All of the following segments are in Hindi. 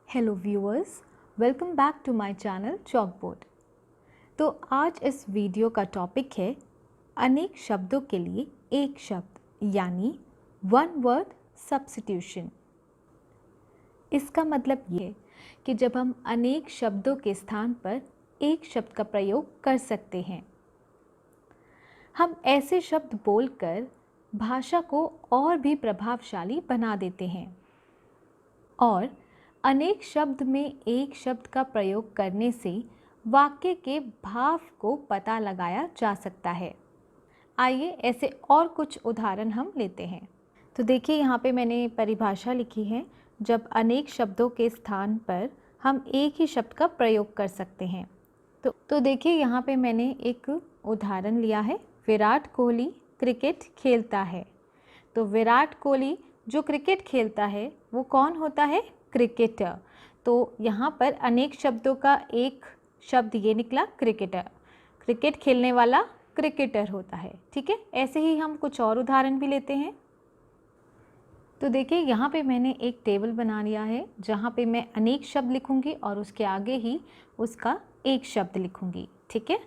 Hello viewers, welcome back to my channel chalkboard. तो आज इस वीडियो का टॉपिक है अनेक शब्दों के लिए एक शब्द यानी वन वर्ड सब्स्टिट्यूशन। इसका मतलब ये है कि जब हम अनेक शब्दों के स्थान पर एक शब्द का प्रयोग कर सकते हैं। हम ऐसे शब्द बोलकर भाषा को और भी प्रभावशाली बना देते हैं और अनेक शब्द में एक शब्द का प्रयोग करने से वाक्य के भाव को पता लगाया जा सकता है। आइए ऐसे और कुछ उदाहरण हम लेते हैं। तो देखिए यहाँ पे मैंने परिभाषा लिखी है, जब अनेक शब्दों के स्थान पर हम एक ही शब्द का प्रयोग कर सकते हैं। तो देखिए यहाँ पे मैंने एक उदाहरण लिया है, विराट कोहली क्रिकेट खेलता है। तो विराट कोहली जो क्रिकेट खेलता है वो कौन होता है? क्रिकेटर। तो यहाँ पर अनेक शब्दों का एक शब्द ये निकला, क्रिकेटर। क्रिकेट खेलने वाला क्रिकेटर होता है। ठीक है, ऐसे ही हम कुछ और उदाहरण भी लेते हैं। तो देखिए यहाँ पे मैंने एक टेबल बना लिया है जहाँ पे मैं अनेक शब्द लिखूंगी और उसके आगे ही उसका एक शब्द लिखूंगी। ठीक है,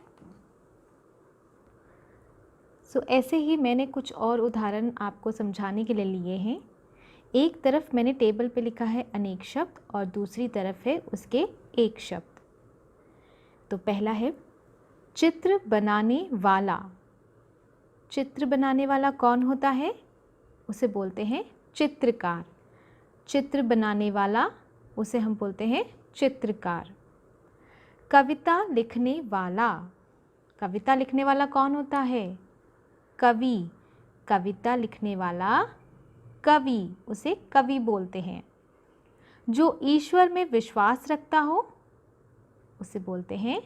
सो ऐसे ही मैंने कुछ और उदाहरण आपको समझाने के लिए लिए हैं। एक तरफ मैंने टेबल पे लिखा है अनेक शब्द और दूसरी तरफ है उसके एक शब्द। तो पहला है चित्र बनाने वाला। चित्र बनाने वाला कौन होता है? उसे बोलते हैं चित्रकार। चित्र बनाने वाला उसे हम बोलते हैं चित्रकार। कविता लिखने वाला। कविता लिखने वाला कौन होता है? कवि। कविता लिखने वाला कवि, उसे कवि बोलते हैं। जो ईश्वर में विश्वास रखता हो उसे बोलते हैं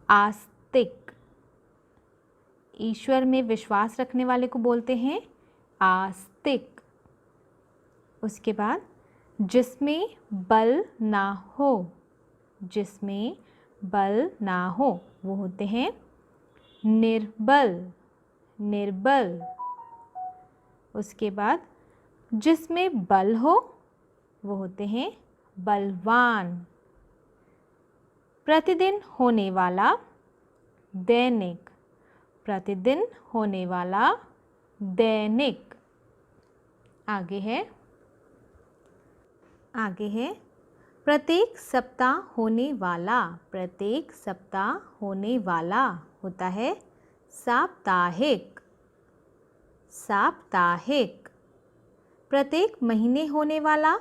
आस्तिक। ईश्वर में विश्वास रखने वाले को बोलते हैं आस्तिक। उसके बाद जिसमें बल ना हो। जिसमें बल ना हो वो होते हैं निर्बल। निर्बल। उसके बाद जिसमें बल हो वो होते हैं बलवान। प्रतिदिन होने वाला दैनिक। प्रतिदिन होने वाला दैनिक। आगे है प्रत्येक सप्ताह होने वाला। प्रत्येक सप्ताह होने वाला होता है साप्ताहिक। साप्ताहिक। प्रत्येक महीने होने वाला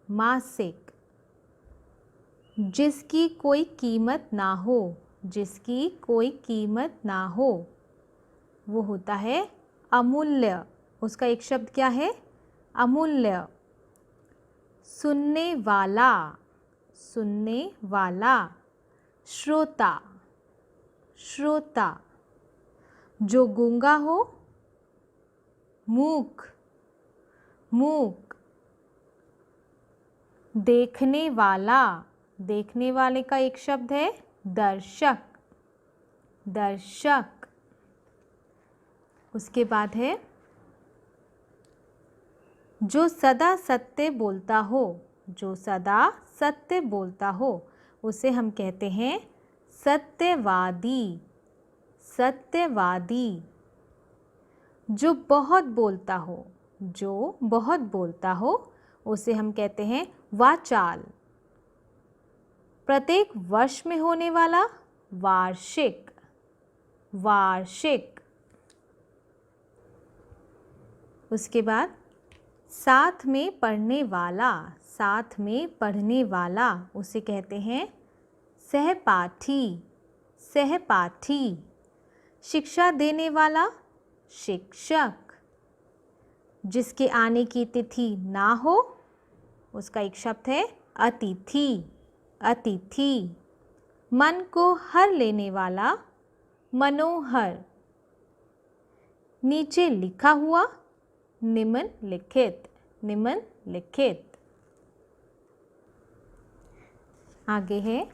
मासिक। जिसकी कोई कीमत ना हो। जिसकी कोई कीमत ना हो वो होता है अमूल्य। उसका एक शब्द क्या है? अमूल्य। सुनने वाला। सुनने वाला श्रोता। श्रोता। जो गूंगा हो मूक। मूक। देखने वाला। देखने वाले का एक शब्द है दर्शक। दर्शक। उसके बाद है जो सदा सत्य बोलता हो। जो सदा सत्य बोलता हो उसे हम कहते हैं सत्यवादी। सत्यवादी। जो बहुत बोलता हो। जो बहुत बोलता हो उसे हम कहते हैं वाचाल। प्रत्येक वर्ष में होने वाला वार्षिक। वार्षिक। उसके बाद साथ में पढ़ने वाला। साथ में पढ़ने वाला उसे कहते हैं सहपाठी। सहपाठी। शिक्षा देने वाला शिक्षक। जिसके आने की तिथि ना हो उसका एक शब्द है अतिथि। अतिथि। मन को हर लेने वाला मनोहर। नीचे लिखा हुआ निम्नलिखित। निम्नलिखित। आगे है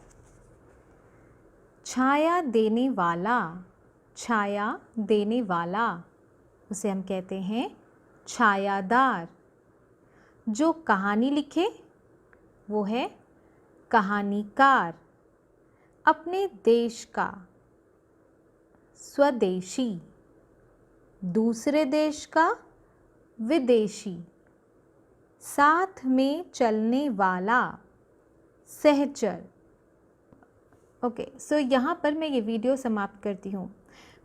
छाया देने वाला। छाया देने वाला उसे हम कहते हैं छायादार। जो कहानी लिखे वो है कहानीकार, अपने देश का, स्वदेशी, दूसरे देश का, विदेशी, साथ में चलने वाला, सहचर। ओके, सो यहाँ पर मैं ये वीडियो समाप्त करती हूँ।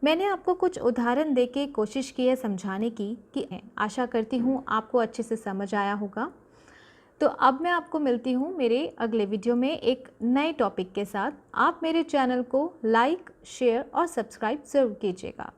मैंने आपको कुछ उदाहरण देके कोशिश की है समझाने की, कि आशा करती हूँ आपको अच्छे से समझ आया होगा। तो अब मैं आपको मिलती हूँ मेरे अगले वीडियो में एक नए टॉपिक के साथ। आप मेरे चैनल को लाइक, शेयर और सब्सक्राइब ज़रूर कीजिएगा।